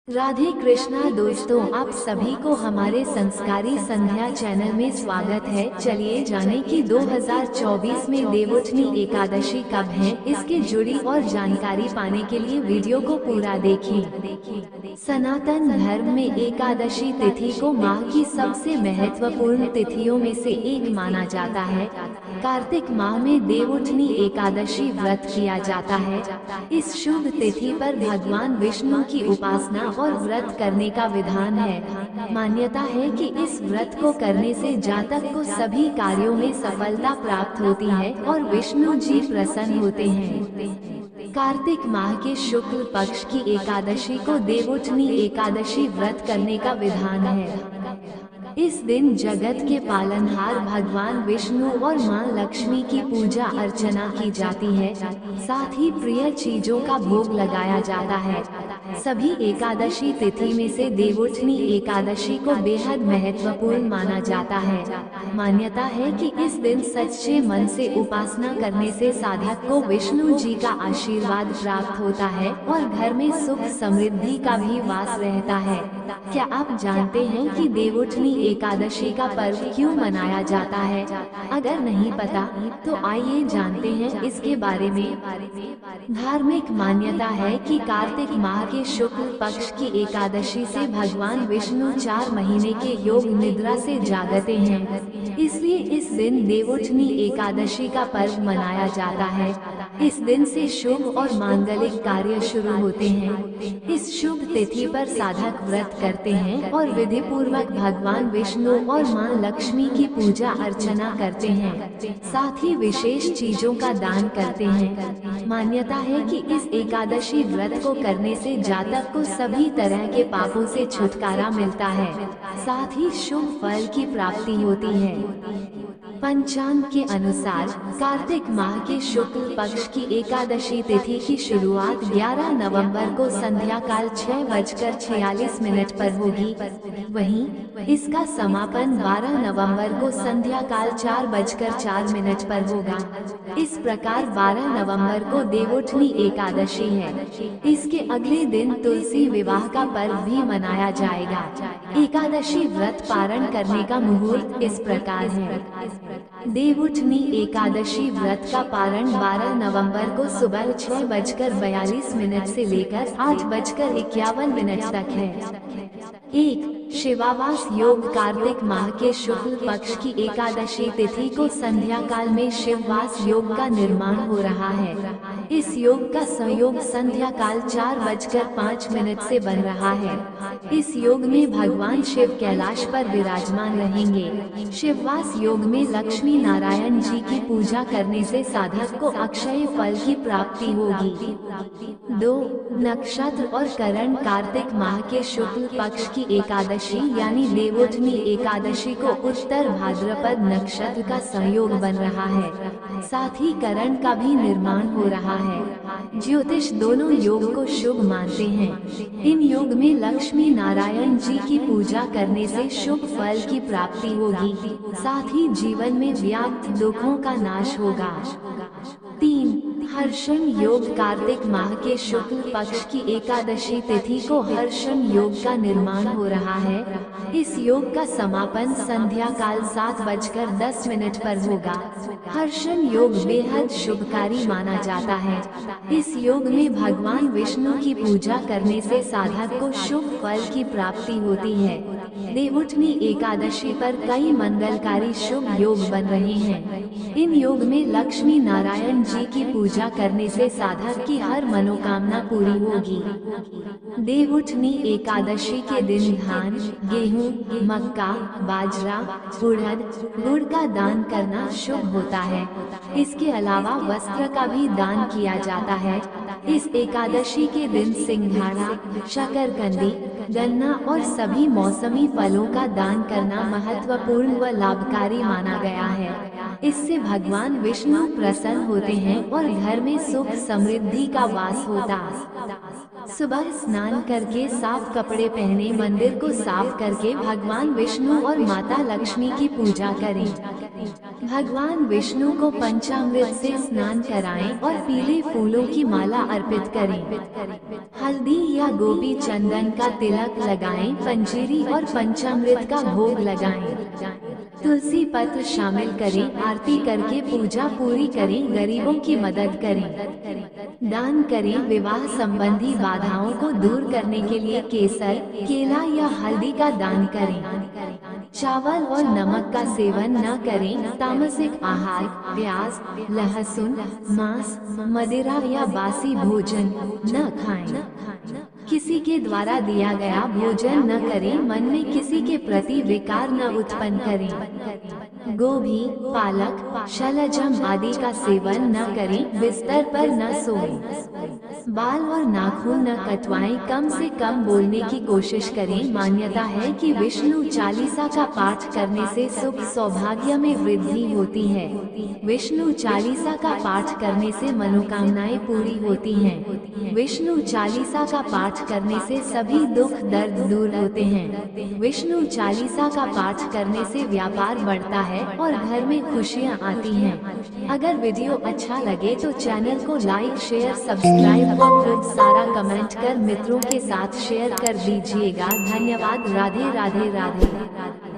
राधे कृष्णा दोस्तों, आप सभी को हमारे संस्कारी संध्या चैनल में स्वागत है। चलिए जाने कि 2024 में देवउठनी एकादशी कब है। इसके जुड़ी और जानकारी पाने के लिए वीडियो को पूरा देखें। सनातन धर्म में एकादशी तिथि को माह की सबसे महत्वपूर्ण तिथियों में से एक माना जाता है। कार्तिक माह में देवउठनी एकादशी व्रत किया जाता है। इस शुभ तिथि पर भगवान विष्णु की उपासना और व्रत करने का विधान है। मान्यता है कि इस व्रत को करने से जातक को सभी कार्यों में सफलता प्राप्त होती है और विष्णु जी प्रसन्न होते हैं। कार्तिक माह के शुक्ल पक्ष की एकादशी को देवउठनी एकादशी व्रत करने का विधान है। इस दिन जगत के पालनहार भगवान विष्णु और मां लक्ष्मी की पूजा अर्चना की जाती है। साथ ही प्रिय चीजों का भोग लगाया जाता है। सभी एकादशी तिथि में से देवउठनी एकादशी को बेहद महत्वपूर्ण माना जाता है। मान्यता है कि इस दिन सच्चे मन से उपासना करने से साधक को विष्णु जी का आशीर्वाद प्राप्त होता है और घर में सुख समृद्धि का भी वास रहता है। क्या आप जानते हैं कि देवउठनी एकादशी का पर्व क्यों मनाया जाता है? अगर नहीं पता तो आइए जानते हैं इसके बारे में। धार्मिक मान्यता है कि कार्तिक माह के शुक्ल पक्ष की एकादशी से भगवान विष्णु 4 महीने के योग निद्रा से जागते हैं। इसलिए इस दिन देवउठनी एकादशी का पर्व मनाया जाता है। इस दिन से शुभ और मांगलिक कार्य शुरू होते हैं। इस शुभ तिथि पर साधक व्रत करते हैं और विधि पूर्वक भगवान विष्णु और मां लक्ष्मी की पूजा अर्चना करते हैं। साथ ही विशेष चीजों का दान करते हैं। मान्यता है कि इस एकादशी व्रत को करने से जातक को सभी तरह के पापों से छुटकारा मिलता है। साथ ही शुभ फल की प्राप्ति होती है। पंचांग के अनुसार कार्तिक माह के शुक्ल पक्ष की एकादशी तिथि की शुरुआत 11 नवंबर को संध्या काल 6:46 पर होगी। वहीं इसका समापन 12 नवंबर को संध्या काल 4:04 पर होगा। इस प्रकार 12 नवंबर को देवउठनी एकादशी है। इसके अगले दिन तुलसी विवाह का पर्व भी मनाया जाएगा। एकादशी व्रत पारण करने का मुहूर्त इस प्रकार है। देवउठनी एकादशी व्रत का पारण 12 नवंबर को सुबह 6:42 से लेकर 8:51 तक है। 1. शिवावास योग कार्तिक माह के शुक्ल पक्ष की एकादशी तिथि को संध्या काल में शिववास योग का निर्माण हो रहा है। इस योग का संयोग संध्या काल 4:05 से बन रहा है। इस योग में भगवान शिव कैलाश पर विराजमान रहेंगे। शिववास योग में लक्ष्मी नारायण जी की पूजा करने से साधक को अक्षय फल की प्राप्ति होगी। 2. नक्षत्र और करण कार्तिक माह के शुक्ल पक्ष की एकादशी यानी देवउठनी एकादशी को उत्तर भाद्रपद नक्षत्र का संयोग बन रहा है। साथ ही करण का भी निर्माण हो रहा है। ज्योतिष दोनों योग को शुभ मानते हैं। इन योग में लक्ष्मी नारायण जी की पूजा करने से शुभ फल की प्राप्ति होगी। साथ ही जीवन में व्याप्त दुखों का नाश होगा। 3. हर्षण योग कार्तिक माह के शुक्ल पक्ष की एकादशी तिथि को हर्षण योग का निर्माण हो रहा है। इस योग का समापन संध्या काल 7:10 पर होगा। हर्षण योग बेहद शुभकारी माना जाता है। इस योग में भगवान विष्णु की पूजा करने से साधक को शुभ फल की प्राप्ति होती है। देवउठनी एकादशी पर कई मंगलकारी शुभ योग बन रहे हैं। इन योग में लक्ष्मी नारायण जी की पूजा करने से साधक की हर मनोकामना पूरी होगी। देवउठनी एकादशी के दिन धान, गेहूं, मक्का, बाजरा, उड़द, गुड़ का दान करना शुभ होता है। इसके अलावा वस्त्र का भी दान किया जाता है। इस एकादशी के दिन सिंघाड़ा, शकरकंदी, गन्ना और सभी मौसमी फलों का दान करना महत्वपूर्ण व लाभकारी माना गया है। इससे भगवान विष्णु प्रसन्न होते हैं और घर में सुख समृद्धि का वास होता। सुबह स्नान करके साफ कपड़े पहने मंदिर को साफ करके भगवान विष्णु और माता लक्ष्मी की पूजा करें। भगवान विष्णु को पंचामृत से स्नान कराएं और पीले फूलों की माला अर्पित करें। हल्दी या गोपी चंदन का तिलक लगाएं, पंजीरी और पंचामृत का भोग लगाएं। तुलसी पत्र शामिल करें, आरती करके पूजा पूरी करें, गरीबों की मदद करें। दान करें। विवाह संबंधी बाधाओं को दूर करने के लिए केसर, केला या हल्दी का दान करें। चावल और नमक का सेवन न करें। तामसिक आहार, प्याज, लहसुन, मांस, मदिरा या बासी भोजन न खाएं। किसी के द्वारा दिया गया भोजन न करें। मन में किसी के प्रति विकार न उत्पन्न करें। गोभी, पालक, शलजम आदि का सेवन न करें। बिस्तर पर न सोएं। बाल और नाखून न कटवाएं। कम से कम बोलने की कोशिश करें। मान्यता है कि विष्णु चालीसा का पाठ करने से सुख सौभाग्य में वृद्धि होती है। विष्णु चालीसा का पाठ करने से मनोकामनाएं पूरी होती हैं। विष्णु चालीसा का पाठ करने से सभी दुख दर्द दूर होते हैं। विष्णु चालीसा का पाठ करने से व्यापार बढ़ता है और घर में खुशियां आती हैं। अगर वीडियो अच्छा लगे तो चैनल को लाइक, शेयर, सब्सक्राइब और खूब सारा कमेंट कर मित्रों के साथ शेयर कर दीजिएगा। धन्यवाद। राधे राधे राधे।